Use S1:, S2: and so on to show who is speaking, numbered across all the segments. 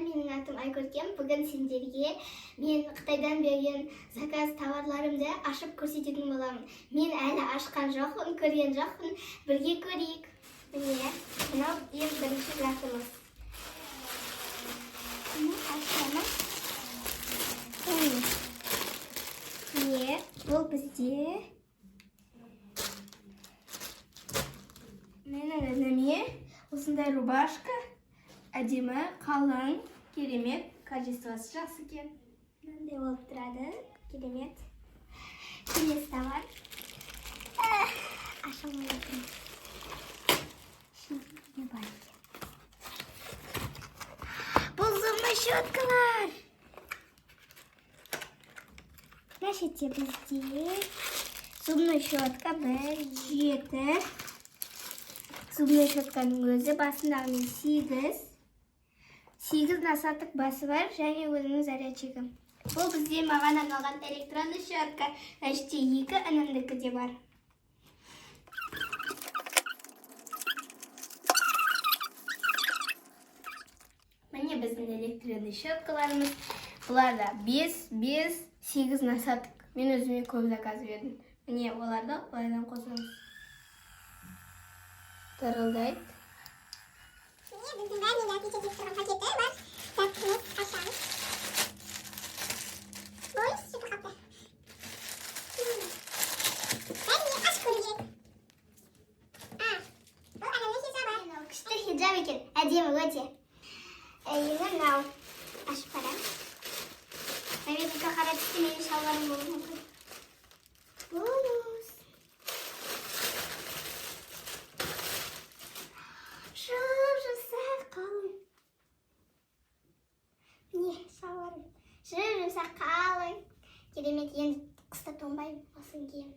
S1: менің атым Айкөркем. Бүгін сендерге мен Қытайдан берген заказ товарларымды ашып көрсететін боламын. Мен әлі ашқан жоқпын, көрген жоқпын. Бірге көрейік. Міне, мынау ең бірінші затымыз. Ашамыз. Міне, бұл бізде. Менің ініме осындай рубашка. Әдемі, қалың, керемет, качествосы жақсы екен. Мынандай болып тұрады, керемет. Келесі товар. Ашылмай жатырмын. Ішінде не бар екен? Бұл зубный щеткалар. Значит, бізде зубный щетка 1,7. Зубный щетканың өзі басындағы 8 насаттық басы бар, және өзінің зарядчигі. Бұл бізде маған арналған электронды щетка. Әште 2 інімдікі де бар. Міне біздің электронды щеткаларымыз. Бұлар да 5-8 насаттық. Мен өзіме көп заказ бердім. Міне оларды былайдан қосамыз. Тарылдайды. Біздің бәрінен әкететіп тұрған пакеті бар. Зәттіміз ашамыз. Ой, сөйті қапты. Бәріне аш көрген. Бұл әнімді хижабы. Күшті хижаб екен. Әдемі өте. Енді мынау ашып қарам. Наверняка қара түсті менің шалбарым болуы мүмкін. Бонус. Жұмсақ қалың. Керемет, енді қыста тонбай басын кием.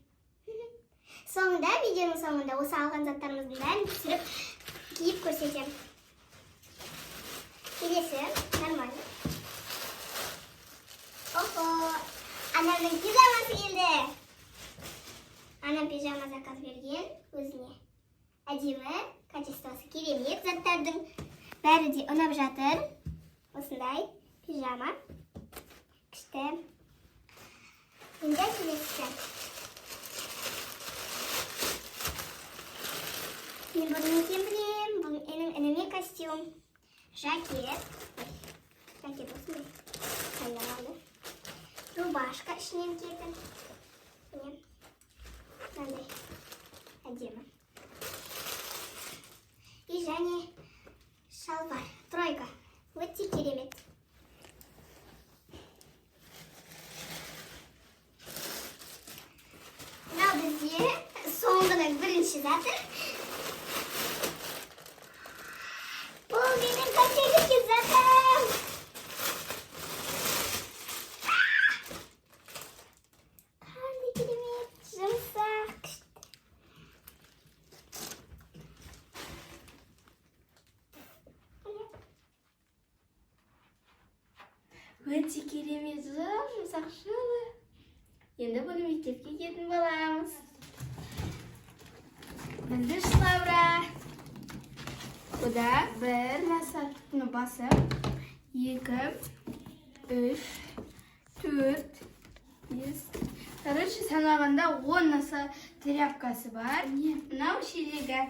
S1: Соңында, видеоның соңында осы алған заттарымыздың бәрін түсіріп киіп көрсетем. Келесі, нормально. Охо, анамның пижамасы келді. Анам пижама заказ берген өзіне. Әдемі, качествосы керемет. Заттардың бәрі де ұнап жатыр. Осындай пижама. Күшті. Енді келесі. Мен бұның екен білем. Бұл менің ініме костюм. Жакет. Жакет осындай. Қайдан алды. Рубашка ішінен келді. Міне. Мынандай. Әдемі. И және шалбар. Тройка. Өте керемет. Бізде соңғының бірінші заты. Бұл менің қателікке затым. Қандай керемет, жұмсақ. Өте керемет, жұмсақ жылы. Енді бұны мектепке кетін боламыз. Бізді шылаура. Бұда 1 насаттыны басып, 2, 3, 4, 5. Короче, санағанда 10 наса тряпкасы бар. Мынау шелегі.